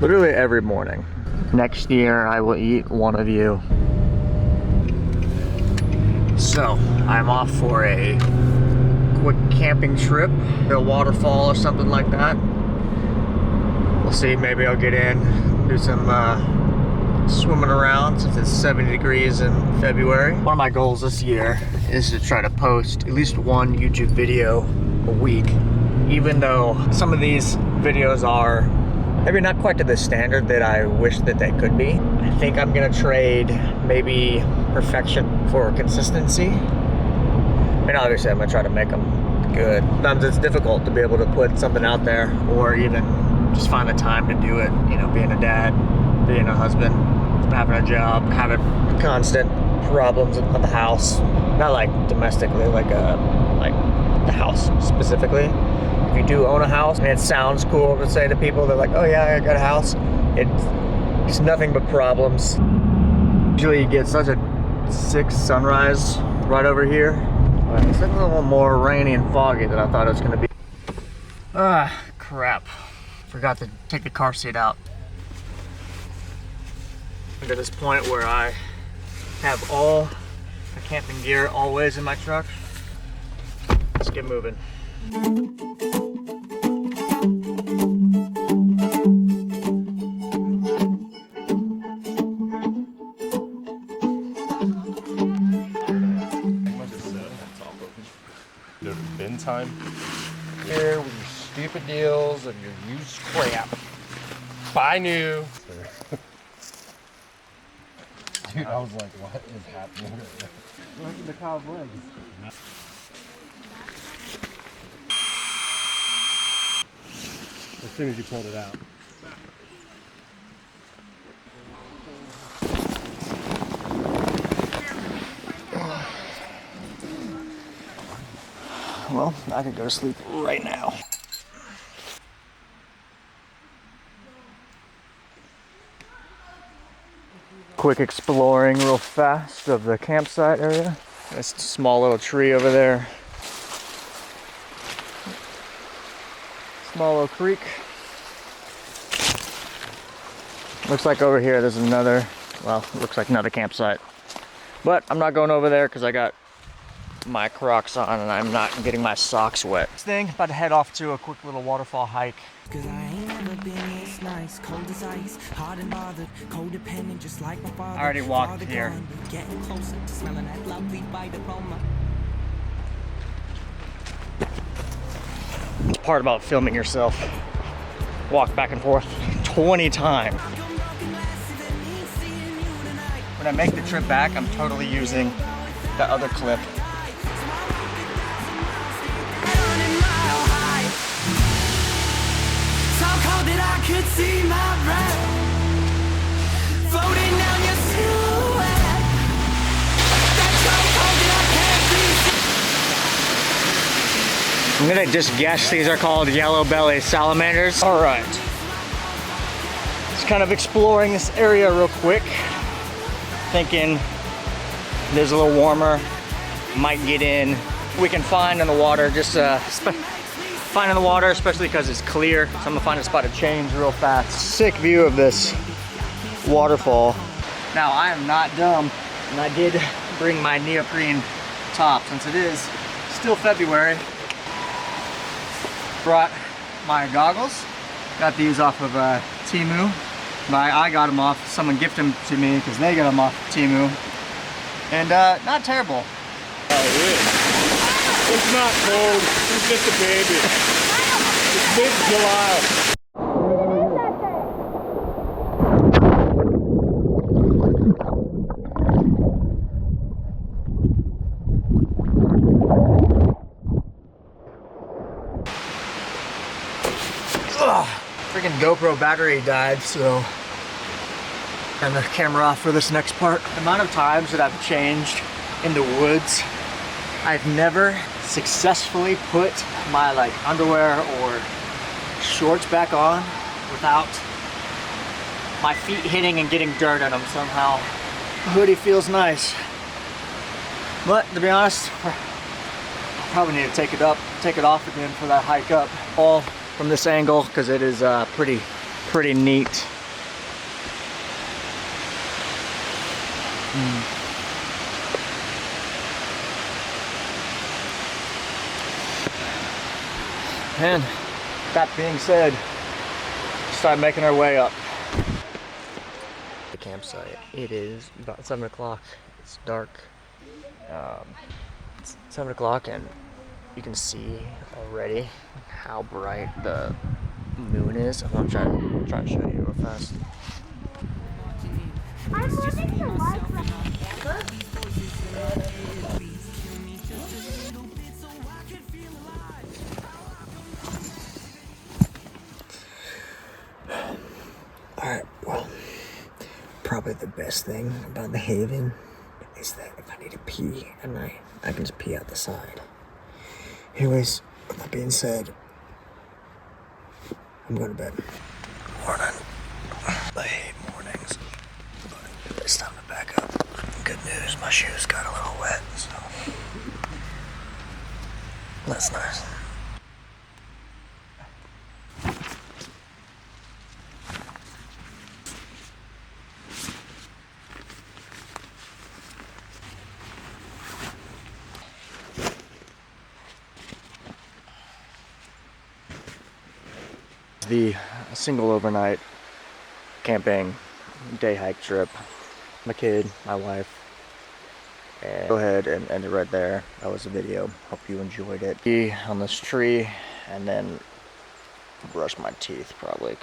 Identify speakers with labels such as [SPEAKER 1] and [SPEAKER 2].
[SPEAKER 1] Literally every morning. Next year, I will eat one of you. So, I'm off for a quick camping trip, a waterfall or something like that. We'll see, maybe I'll get in, do some swimming around since it's 70 degrees in February. One of my goals this year is to try to post at least one YouTube video a week, even though some of these videos are maybe not quite to the standard that I wish that they could be. I think I'm gonna trade maybe perfection for consistency. I mean, obviously I'm gonna try to make them good. Sometimes it's difficult to be able to put something out there or even just find the time to do it. You know, being a dad, being a husband, having a job, having constant problems with the house. Not like domestically, like the house specifically. If you do own a house, and it sounds cool to say to people, they're like, oh yeah, I got a house. It's nothing but problems. Usually you get such a sick sunrise right over here. But it's a little more rainy and foggy than I thought it was gonna be. Ah, crap. Forgot to take the car seat out. I'm to this point where I have all the camping gear always in my truck. Let's get moving.
[SPEAKER 2] Bin time.
[SPEAKER 1] Here with your stupid deals and your used crap.
[SPEAKER 2] Buy new. Dude, I was like, what is happening? Look at the cow's legs. As soon as you pulled it out.
[SPEAKER 1] Well, I could go to sleep right now. Quick exploring real fast of the campsite area. This small little tree over there. Small little creek. Looks like over here there's another, well, looks like another campsite. But I'm not going over there because I got my Crocs on and I'm not getting my socks wet. Next thing, about to head off to a quick little waterfall hike.
[SPEAKER 3] Cause I ain't never been this nice, cold as ice, hard and bothered, codependent, just like my father.
[SPEAKER 1] I already walked here.
[SPEAKER 3] Getting closer to smelling that lovely white aroma.
[SPEAKER 1] It's part about filming yourself. Walk back and forth 20 times. When I make the trip back, I'm totally using the other clip.
[SPEAKER 3] That I could see my breath floating down your silhouette. That's so cold that I can't breathe.
[SPEAKER 1] I'm gonna just guess these are called yellow belly salamanders. All right, just kind of exploring this area real quick, thinking there's a little warmer, might get in. We can find in the water, just finding the water, especially because it's clear. So I'm gonna find a spot to change real fast. Sick view of this waterfall. Now I am not dumb, and I did bring my neoprene top since it is still February. Brought my goggles. Got these off of Temu. I got them off. Someone gifted them to me because they got them off Temu. And not terrible.
[SPEAKER 2] Oh, yeah. It's not cold. It's just a baby. It's mid-July.
[SPEAKER 1] Freaking GoPro battery died, so turn the camera off for this next part. The amount of times that I've changed in the woods, I've never successfully put my underwear or shorts back on without my feet hitting and getting dirt in them somehow. The hoodie feels nice, but to be honest, I probably need to take it off again for that hike up. All from this angle because it is pretty neat. And that being said, start making our way up. The campsite. It is about 7 o'clock. It's dark. It's 7 o'clock, and you can see already how bright the moon is. I'm trying to show you real fast.
[SPEAKER 4] I'm living the life right.
[SPEAKER 1] Alright, well, probably the best thing about the Haven is that if I need to pee at night, I can just pee out the side. Anyways, with that being said, I'm going to bed. Morning. I hate mornings, but it's time to back up. Good news, my shoes got a little wet, so that's nice. The single overnight camping day hike trip. My kid, my wife, and go ahead and end it right there. That was the video. Hope you enjoyed it. Be on this tree and then brush my teeth probably.